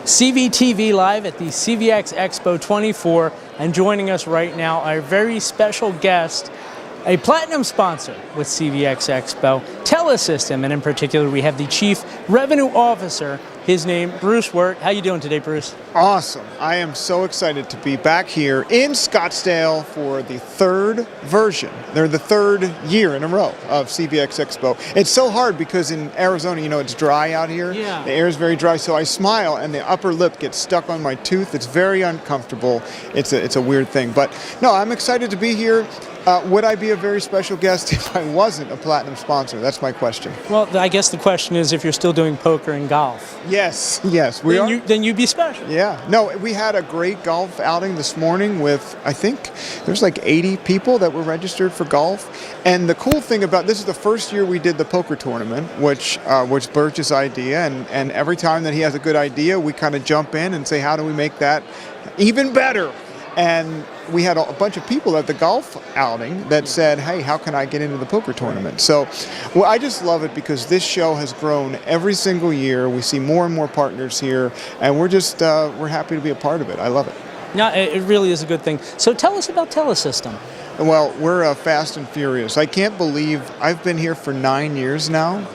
CVTV live at the CVxExpo 24, and joining us right now, our very special guest, a platinum sponsor with CVxExpo, Telesystem, and in particular, we have the Chief Revenue Officer. His name, Bruce Wirt. How you doing today, Bruce? Awesome. I am so excited to be back here in Scottsdale for the third version. They're the third year in a row of CVxExpo. It's so hard because in Arizona, you know, it's dry out here. Yeah. The air is very dry, so I smile and the upper lip gets stuck on my tooth. It's very uncomfortable. It's a weird thing. But no, I'm excited to be here. Would I be a very special guest if I wasn't a platinum sponsor? That's my question. Well, I guess the question is if you're still doing poker and golf. Yes, we are. Then you'd be special. Yeah. No, we had a great golf outing this morning with, I think, there's like 80 people that were registered for golf. And the cool thing about this is the first year we did the poker tournament, which Birch's idea. And every time that he has a good idea, we kind of jump in and say, how do we make that even better? And we had a bunch of people at the golf outing that said, hey, how can I get into the poker tournament? So, well, I just love it because this show has grown every single year. We see more and more partners here, and we're happy to be a part of it. I love it. Yeah, it really is a good thing. So tell us about Telesystem. Well, we're fast and furious. I can't believe I've been here for 9 years now.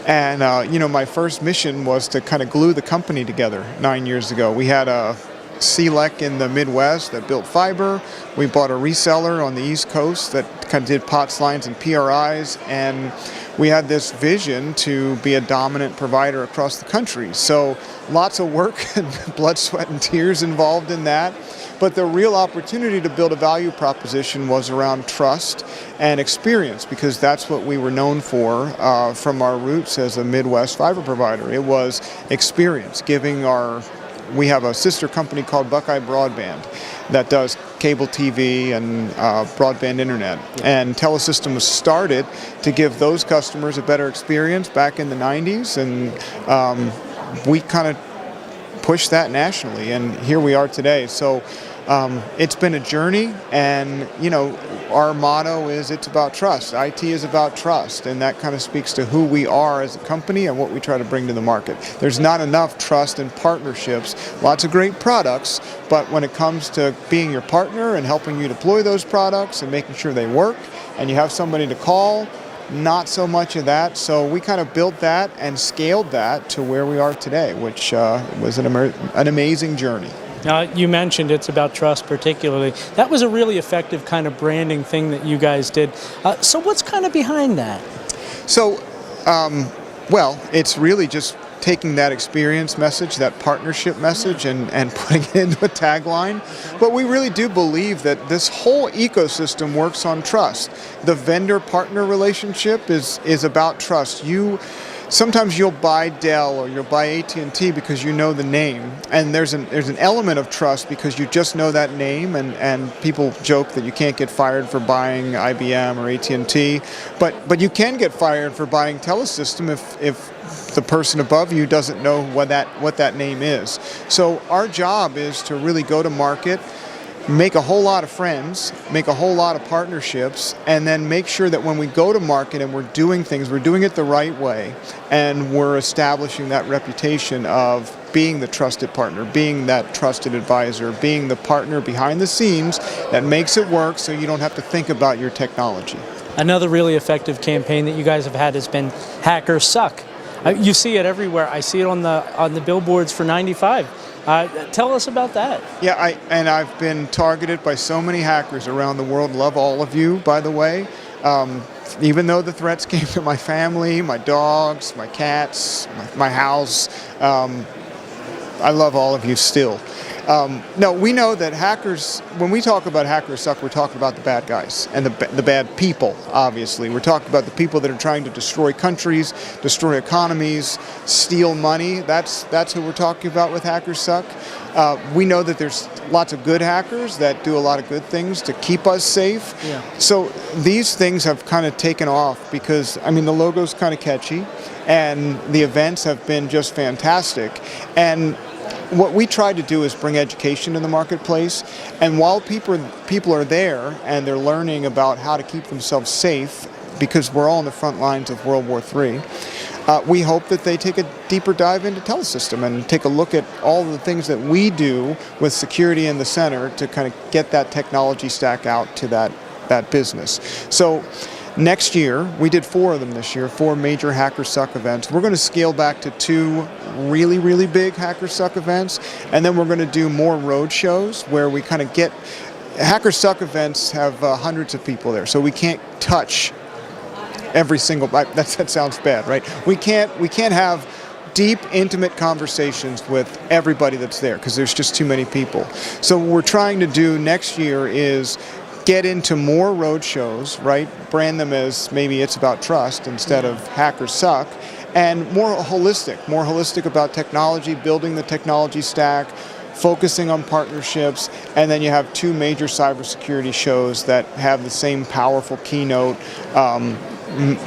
And, you know, my first mission was to kind of glue the company together 9 years ago. We had a CLEC in the Midwest that built fiber. We bought a reseller on the East Coast that kind of did POTS lines and PRIs, and we had this vision to be a dominant provider across the country. So lots of work and blood, sweat, and tears involved in that. But the real opportunity to build a value proposition was around trust and experience, because that's what we were known for from our roots as a Midwest fiber provider. It was experience, we have a sister company called Buckeye Broadband that does cable TV and broadband internet. And Telesystem was started to give those customers a better experience back in the 90s, and we kind of pushed that nationally, and here we are today. So it's been a journey, and you know, our motto is it's about trust. IT is about trust, and that kind of speaks to who we are as a company and what we try to bring to the market. There's not enough trust and partnerships, lots of great products, but when it comes to being your partner and helping you deploy those products and making sure they work and you have somebody to call, not so much of that. So we kind of built that and scaled that to where we are today, which was an amazing journey. You mentioned it's about trust particularly. That was a really effective kind of branding thing that you guys did. So what's kind of behind that? So, well, it's really just taking that experience message, that partnership message, and putting it into a tagline. But we really do believe that this whole ecosystem works on trust. The vendor-partner relationship is about trust. Sometimes you'll buy Dell or you'll buy AT&T because you know the name, and there's an element of trust because you just know that name, and people joke that you can't get fired for buying IBM or AT&T, but you can get fired for buying Telesystem if the person above you doesn't know what that name is. So our job is to really go to market, make a whole lot of friends, make a whole lot of partnerships, and then make sure that when we go to market and we're doing things, we're doing it the right way, and we're establishing that reputation of being the trusted partner, being that trusted advisor, being the partner behind the scenes that makes it work so you don't have to think about your technology. Another really effective campaign that you guys have had has been HackersSuck. You see it everywhere. I see it on the billboards for 95. Tell us about that. Yeah, I've been targeted by so many hackers around the world. Love all of you, by the way. Even though the threats came to my family, my dogs, my cats, my house, I love all of you still. No, we know that hackers, when we talk about HackersSuck, we're talking about the bad guys and the bad people, obviously. We're talking about the people that are trying to destroy countries, destroy economies, steal money. That's who we're talking about with HackersSuck. We know that there's lots of good hackers that do a lot of good things to keep us safe. Yeah. So these things have kind of taken off because, I mean, the logo's kind of catchy, and the events have been just fantastic. And what we try to do is bring education in the marketplace, and while people are there and they're learning about how to keep themselves safe, because we're all on the front lines of World War III, we hope that they take a deeper dive into Telesystem and take a look at all the things that we do with security in the center to kind of get that technology stack out to that business. So next year, we did 4 of them this year, 4 major HackersSuck events. We're going to scale back to 2 really, really big HackersSuck events, and then we're going to do more road shows where we kind of get... HackersSuck events have hundreds of people there, so we can't touch every single... That sounds bad, right? We can't have deep, intimate conversations with everybody that's there because there's just too many people. So what we're trying to do next year is get into more road shows, right? Brand them as maybe it's about trust instead of HackersSuck, and more holistic about technology, building the technology stack, focusing on partnerships, and then you have 2 major cybersecurity shows that have the same powerful keynote,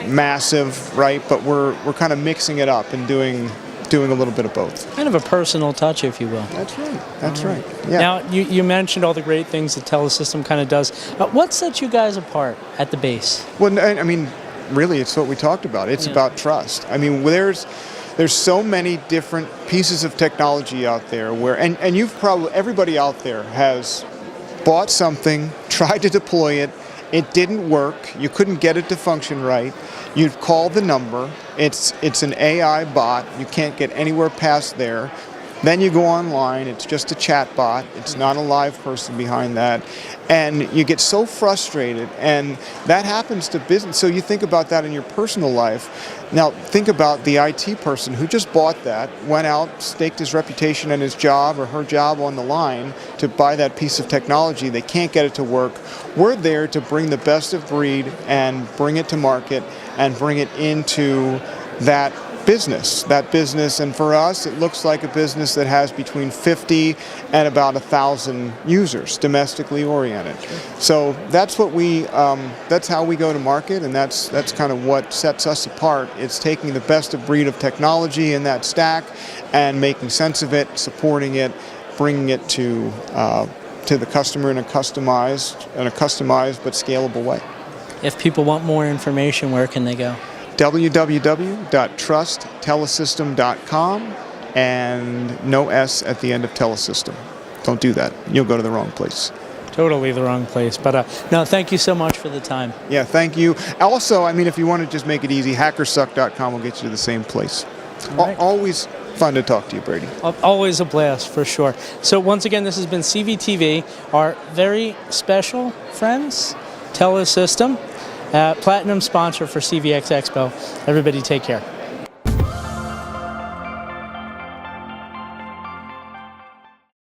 massive, right? But we're kind of mixing it up and doing a little bit of both. Kind of a personal touch, if you will. That's right. That's right. Yeah. Now, you mentioned all the great things that Telesystem kind of does. What sets you guys apart at the base? Well, I mean, really, it's what we talked about. It's about trust. I mean, there's so many different pieces of technology out there where, and you've probably, everybody out there has bought something, tried to deploy it, it didn't work, you couldn't get it to function right, you've called the number, it's an AI bot, you can't get anywhere past there. Then you go online, it's just a chat bot, it's not a live person behind that, and you get so frustrated, and that happens to business. So you think about that in your personal life. Now think about the IT person who just bought that, went out, staked his reputation and his job or her job on the line to buy that piece of technology. They can't get it to work. We're there to bring the best of breed and bring it to market and bring it into that business, and for us it looks like a business that has between 50 and about 1,000 users, domestically oriented. So that's what that's how we go to market, and that's kind of what sets us apart. It's taking the best of breed of technology in that stack and making sense of it, supporting it, bringing it to the customer in a customized but scalable way. If people want more information, where can they go? www.trusttelesystem.com, and no S at the end of Telesystem. Don't do that. You'll go to the wrong place. Totally the wrong place. But no, thank you so much for the time. Yeah, thank you. Also, I mean, if you want to just make it easy, HackersSuck.com will get you to the same place. Right. Always fun to talk to you, Brady. Always a blast, for sure. So once again, this has been CVTV, our very special friends, Telesystem. Platinum sponsor for CVxExpo. Everybody take care.